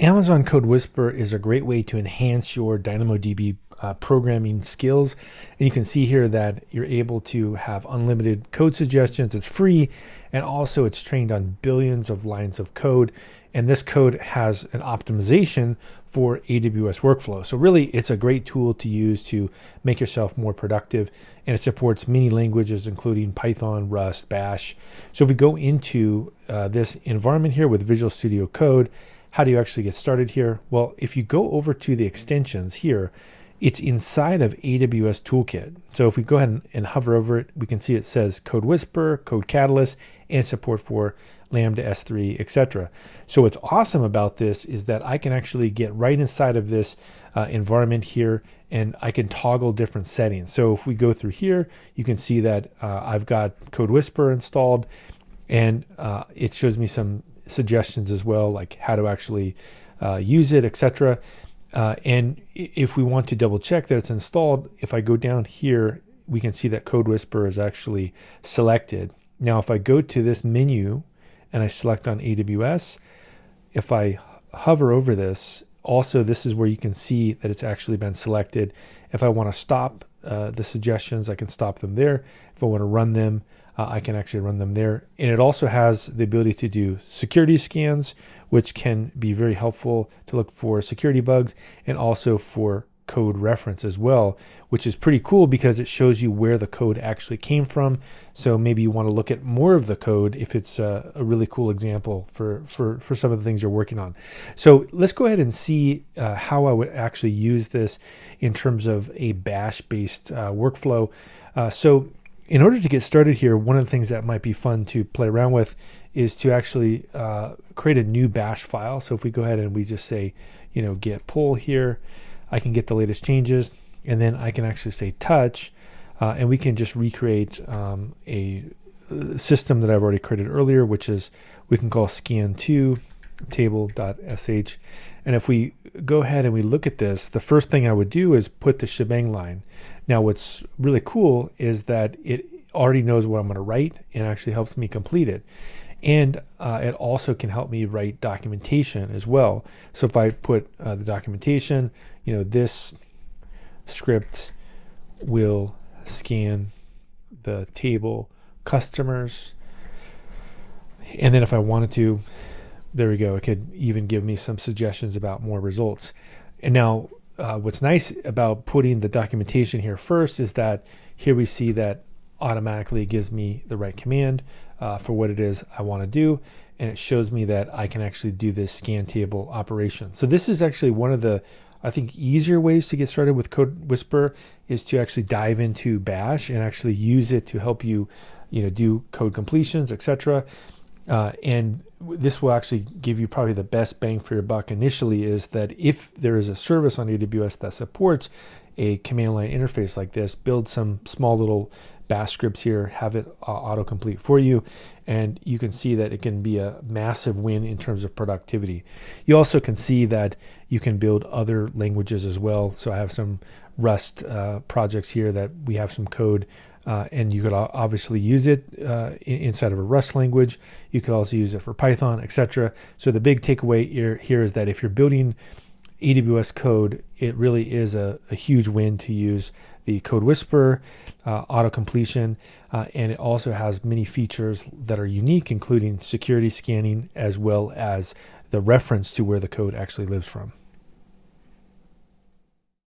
Amazon CodeWhisper is a great way to enhance your DynamoDB programming skills. And you can see here that you're able to have unlimited code suggestions. It's free, and also it's trained on billions of lines of code. And this code has an optimization for AWS workflow. So really, it's a great tool to use to make yourself more productive. And it supports many languages, including Python, Rust, Bash. So if we go into this environment here with Visual Studio Code, how do you actually get started here? Well, if you go over to the extensions here, it's inside of AWS Toolkit. So if we go ahead and hover over it, we can see it says CodeWhisper, Code Catalyst, and support for Lambda S3, etc. So what's awesome about this is that I can actually get right inside of this environment here, and I can toggle different settings. So if we go through here, you can see that I've got CodeWhisper installed, and it shows me some suggestions as well, like how to actually use it, etc. And if we want to double check that it's installed, if I go down here, we can see that CodeWhisper is actually selected. Now, if I go to this menu and I select on AWS, if I hover over this, also this is where you can see that it's actually been selected. If I want to stop the suggestions, I can stop them there. If I want to run them, I can actually run them there. And it also has the ability to do security scans, which can be very helpful to look for security bugs, and also for code reference as well, which is pretty cool because it shows you where the code actually came from. So maybe you want to look at more of the code if it's a really cool example for some of the things you're working on. So let's go ahead and see how I would actually use this in terms of a bash-based workflow. So in order to get started here, one of the things that might be fun to play around with is to actually create a new bash file. So if we go ahead and we just say, get pull here, I can get the latest changes, and then I can actually say touch, and we can just recreate a system that I've already created earlier, which is we can call scan2 table.sh. And if we go ahead and we look at this, the first thing I would do is put the shebang line. Now, what's really cool is that it already knows what I'm going to write and actually helps me complete it. And it also can help me write documentation as well. So if I put the documentation, this script will scan the table customers. And then if I wanted to, there we go. It could even give me some suggestions about more results. And now what's nice about putting the documentation here first is that here we see that automatically it gives me the right command for what it is I want to do. And it shows me that I can actually do this scan table operation. So this is actually one of the, I think, easier ways to get started with CodeWhisper is to actually dive into Bash and actually use it to help you, do code completions, etc. And this will actually give you probably the best bang for your buck initially, is that if there is a service on AWS that supports a command line interface like this, build some small little bash scripts here, have it autocomplete for you, and you can see that it can be a massive win in terms of productivity. You also can see that you can build other languages as well. So I have some Rust projects here that we have some code, and you could obviously use it inside of a Rust language. You could also use it for Python, etc. So the big takeaway here is that if you're building AWS code, it really is a huge win to use the CodeWhisper auto completion, and it also has many features that are unique, including security scanning as well as the reference to where the code actually lives from.